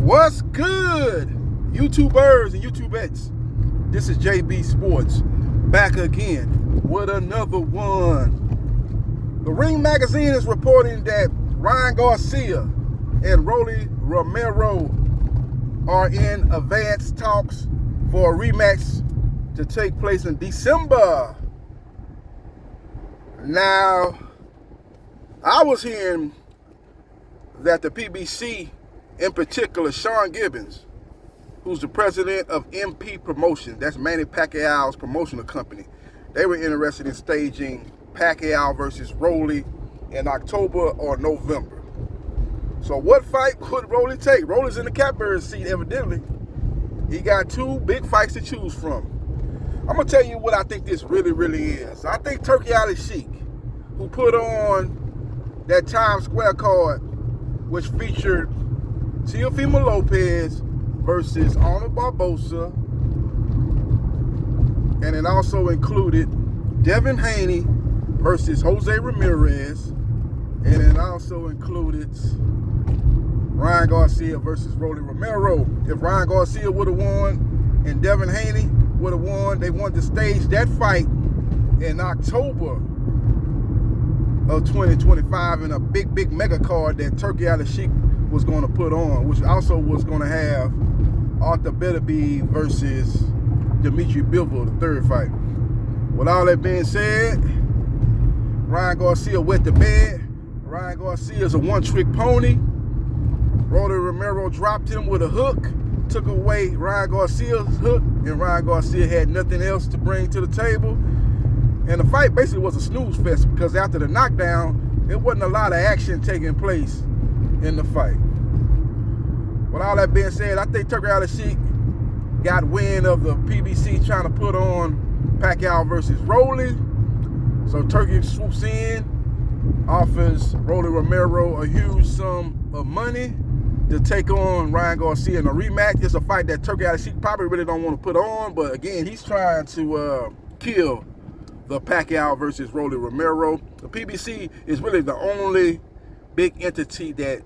What's good, YouTubers and YouTubettes? This is JB Sports, back again with another one. The Ring Magazine is reporting that Ryan Garcia and Rolly Romero are in advanced talks for a rematch to take place in December. Now, I was hearing that the PBC, in particular, Sean Gibbons, who's the president of MP Promotions, that's Manny Pacquiao's promotional company, they were interested in staging Pacquiao versus Rolly in October or November. So what fight could Rolly take? Rolly's in the catbird seat, evidently. He got two big fights to choose from. I'm going to tell you what I think this really is. I think Turkey Alley Sheik, who put on that Times Square card, which featured Teofimo Lopez versus Arnold Barboza, and it also included Devin Haney versus Jose Ramirez, and it also included Ryan Garcia versus Rolly Romero. If Ryan Garcia would have won and Devin Haney would have won, they wanted to stage that fight in October of 2025 in a big mega card that Turkey Alley Sheik was going to put on, which also was going to have Arthur Beterbiev versus Dimitri Bivol, the third fight. With all that being said, Ryan Garcia wet the bed. Ryan Garcia is a one-trick pony. Rolly Romero dropped him with a hook, took away Ryan Garcia's hook, and Ryan Garcia had nothing else to bring to the table. And the fight basically was a snooze fest because after the knockdown, there wasn't a lot of action taking place in the fight. With all that being said, I think Turkey Alley Sheik got wind of the PBC trying to put on Pacquiao versus Rolly. So Turkey swoops in, offers Rolly Romero a huge sum of money to take on Ryan Garcia in a rematch. It's a fight that Turkey Alley Sheik probably really don't want to put on, but again, he's trying to kill the Pacquiao versus Rolly Romero. The PBC is really the only big entity that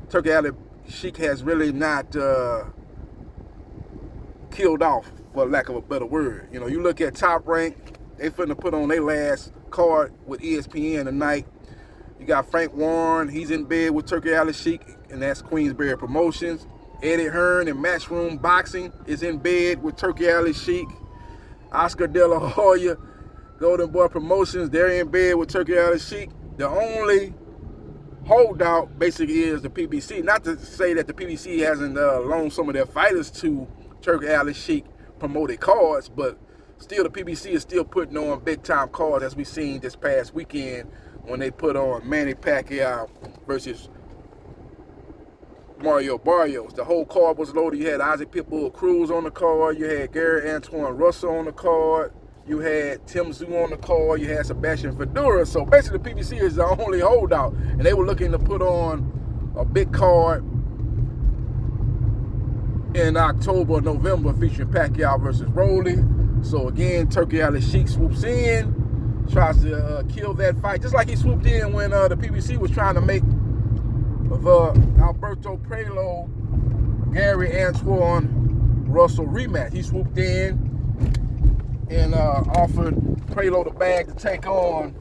Turkey Alley Sheik has really not killed off, for lack of a better word. You know, you look at Top Rank, they finna put on their last card with ESPN tonight. You got Frank Warren, he's in bed with Turkey Alley Sheik, and that's Queensberry Promotions. Eddie Hearn in Matchroom Boxing is in bed with Turkey Alley Sheik. Oscar De La Hoya, Golden Boy Promotions, they're in bed with Turkey Alley Sheik. The only holdout basically is the PBC. Not to say that the PBC hasn't loaned some of their fighters to Turkey Alley Sheik promoted cards, but still the PBC is still putting on big time cards, as we seen this past weekend when they put on Manny Pacquiao versus Mario Barrios. The whole card was loaded. You had Isaac Pitbull Cruz on the card, you had Gary Antoine Russell on the card, you had Tim Tszyu on the card, you had Sebastian Fedora. So basically the PBC is the only holdout, and they were looking to put on a big card in October or November featuring Pacquiao versus Rolly. So again, Turkey Alley Sheik swoops in, tries to kill that fight, just like he swooped in when the PBC was trying to make the Alberto Prelo, Gary Antoine Russell rematch. He swooped in and offered Prelo the bag to take on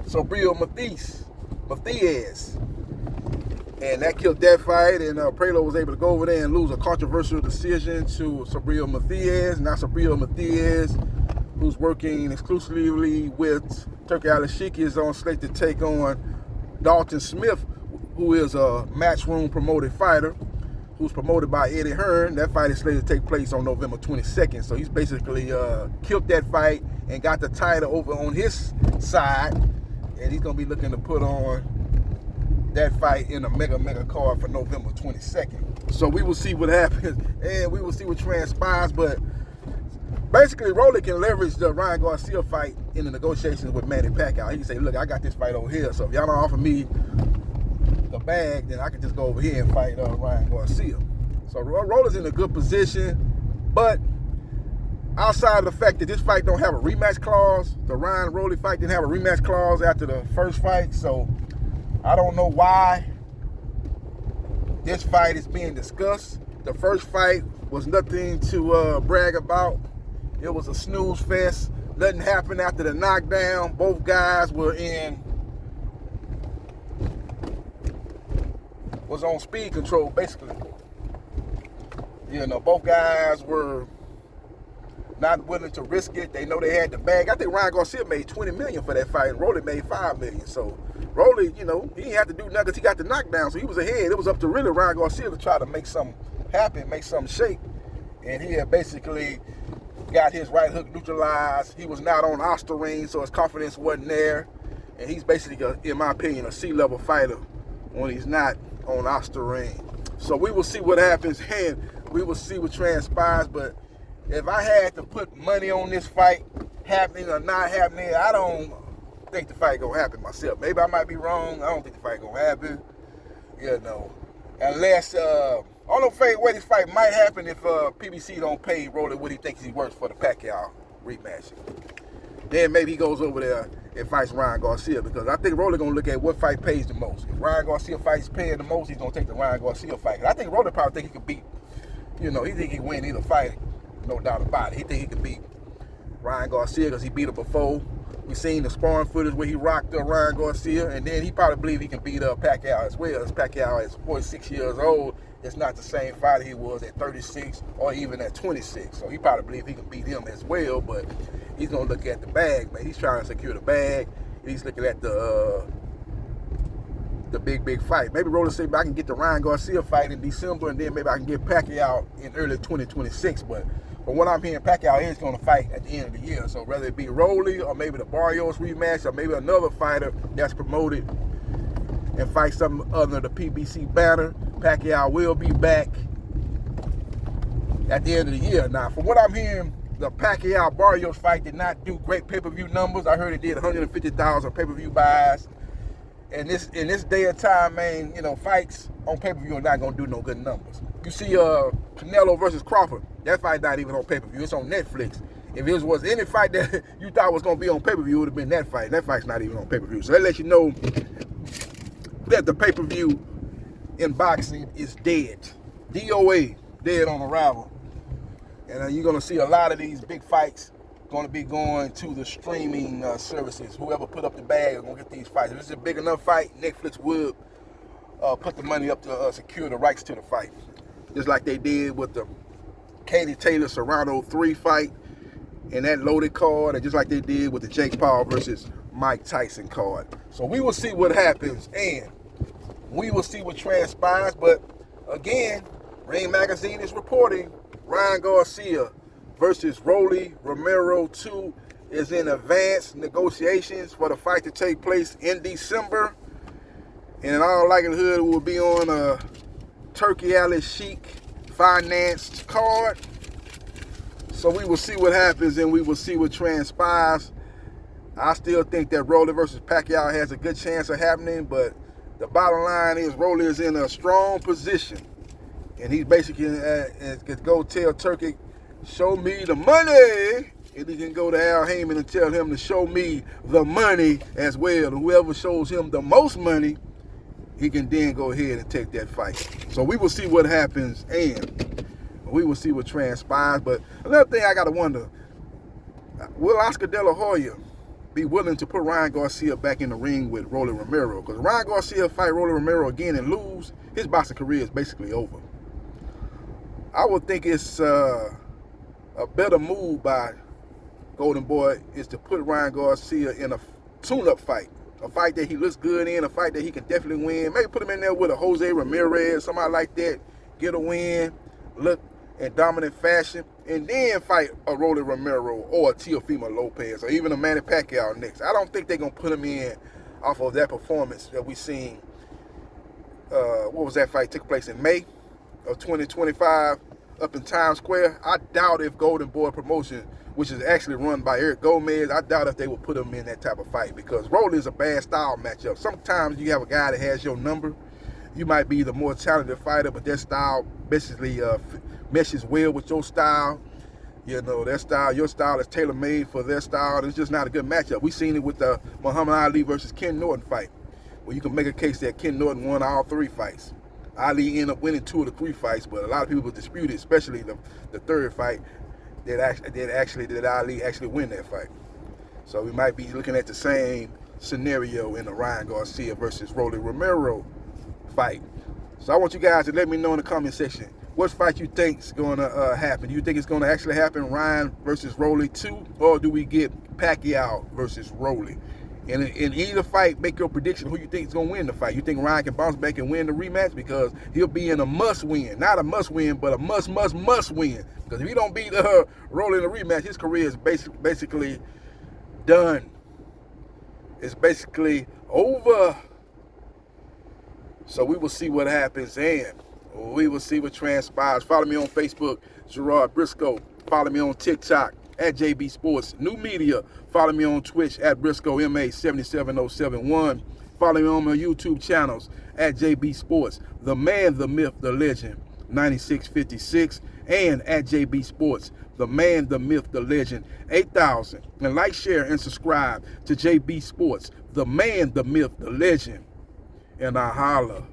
Subriel Matias. And that killed that fight, and Prelo was able to go over there and lose a controversial decision to Subriel Matias. Now Subriel Matias, who's working exclusively with Turkey Alley Sheik, is on slate to take on Dalton Smith, who is a Matchroom promoted fighter, who's promoted by Eddie Hearn. That fight is slated to take place on November 22nd. So he's basically killed that fight and got the title over on his side. And he's going to be looking to put on that fight in a mega card for November 22nd. So we will see what happens and we will see what transpires. But basically, Rolly can leverage the Ryan Garcia fight in the negotiations with Manny Pacquiao. He can say, look, I got this fight over here. So if y'all don't offer me the bag, then I can just go over here and fight Ryan Garcia. So Rolly's in a good position, but outside of the fact that this fight don't have a rematch clause, the Ryan Rolly fight didn't have a rematch clause after the first fight, so I don't know why this fight is being discussed. The first fight was nothing to brag about. It was a snooze fest. Nothing happened after the knockdown. Both guys was on speed control, basically. Both guys were not willing to risk it. They know they had the bag. I think Ryan Garcia made $20 million for that fight, and Rolly made $5 million. So Rolly, he didn't have to do nothing because he got the knockdown, so he was ahead. It was up to really Ryan Garcia to try to make something happen, make something shake. And he had basically got his right hook neutralized. He was not on Osterine, so his confidence wasn't there. And he's basically, in my opinion, a C-level fighter when he's not on Osterine. So we will see what happens, and we will see what transpires. But if I had to put money on this fight happening or not happening, I don't think the fight gonna happen myself. Maybe I might be wrong. I don't think the fight gonna happen. Unless I don't know where this fight might happen if PBC don't pay Rolly what he thinks he's worth for the Pacquiao rematch. Then maybe he goes over there and fights Ryan Garcia, because I think Rolly gonna look at what fight pays the most. If Ryan Garcia fights paying the most, he's gonna take the Ryan Garcia fight. I think Rolly probably think he could beat, he think he can win either fight, no doubt about it. He think he can beat Ryan Garcia because he beat him before. We seen the sparring footage where he rocked Ryan Garcia, and then he probably believe he can beat Pacquiao as well. As Pacquiao is 46 years old, it's not the same fighter he was at 36 or even at 26. So he probably believe he can beat him as well, but he's gonna look at the bag, man. He's trying to secure the bag. He's looking at the big fight. Maybe Rolly say, I can get the Ryan Garcia fight in December, and then maybe I can get Pacquiao in early 2026. But from what I'm hearing, Pacquiao is going to fight at the end of the year. So whether it be Rolly or maybe the Barrios rematch or maybe another fighter that's promoted and fight something under the PBC banner, Pacquiao will be back at the end of the year. Now, from what I'm hearing, the Pacquiao Barrios fight did not do great pay-per-view numbers. I heard it did 150,000 pay-per-view buys. And in this day and time, man, fights on pay-per-view are not gonna do no good numbers. You see, Canelo versus Crawford, that fight not even on pay-per-view. It's on Netflix. If it was any fight that you thought was gonna be on pay-per-view, it would have been that fight. That fight's not even on pay-per-view. So that lets you know that the pay-per-view in boxing is dead. DOA, dead on arrival. And you're gonna see a lot of these big fights going to be going to the streaming services. Whoever put up the bag are going to get these fights. If it's a big enough fight, Netflix would put the money up to secure the rights to the fight. Just like they did with the Katie Taylor Serrano 3 fight and that loaded card, and just like they did with the Jake Paul versus Mike Tyson card. So we will see what happens, and we will see what transpires. But again, Ring Magazine is reporting Ryan Garcia versus Rolly Romero 2 is in advanced negotiations for the fight to take place in December. And in all likelihood, it will be on a Turkey Alley Chic financed card. So we will see what happens, and we will see what transpires. I still think that Rolly versus Pacquiao has a good chance of happening, but the bottom line is Rolly is in a strong position. And he's basically could go tell Turkey, show me the money. And he can go to Al Heyman and tell him to show me the money as well. And whoever shows him the most money, he can then go ahead and take that fight. So we will see what happens, and we will see what transpires. But another thing I got to wonder, will Oscar De La Hoya be willing to put Ryan Garcia back in the ring with Rolly Romero? Because Ryan Garcia fight Rolly Romero again and lose, his boxing career is basically over. I would think it's a better move by Golden Boy is to put Ryan Garcia in a tune-up fight. A fight that he looks good in, a fight that he can definitely win. Maybe put him in there with a Jose Ramirez, somebody like that. Get a win, look in dominant fashion, and then fight a Rolly Romero or a Teofimo Lopez or even a Manny Pacquiao next. I don't think they're going to put him in off of that performance that we seen. What was that fight? Took place in May of 2025 up in Times Square. I doubt if Golden Boy Promotion, which is actually run by Eric Gomez, I doubt if they would put him in that type of fight, because Rolly is a bad style matchup. Sometimes you have a guy that has your number. You might be the more talented fighter, but their style basically meshes well with your style. Their style, your style is tailor-made for their style. It's just not a good matchup. We seen it with the Muhammad Ali versus Ken Norton fight, where you can make a case that Ken Norton won all 3 fights. Ali ended up winning 2 of the 3 fights, but a lot of people disputed, especially the third fight, that Ali actually win that fight. So we might be looking at the same scenario in the Ryan Garcia versus Rolly Romero fight. So I want you guys to let me know in the comment section what fight you think is going to happen. Do you think it's going to actually happen, Ryan versus Rolly 2, or do we get Pacquiao versus Rolly? And in either fight, make your prediction who you think is going to win the fight. You think Ryan can bounce back and win the rematch? Because he'll be in a must-win. Not a must-win, but a must-win. Because if he don't beat Rolly in the rematch, his career is basically done. It's basically over. So we will see what happens, and we will see what transpires. Follow me on Facebook, Gerard Briscoe. Follow me on TikTok at JB Sports New Media. Follow me on Twitch at Briscoe MA77071. Follow me on my YouTube channels at JB Sports, the man, the myth, the legend, 9656, and at JB Sports, the man, the myth, the legend, 8000. And like, share, and subscribe to JB Sports, the man, the myth, the legend. And I holla.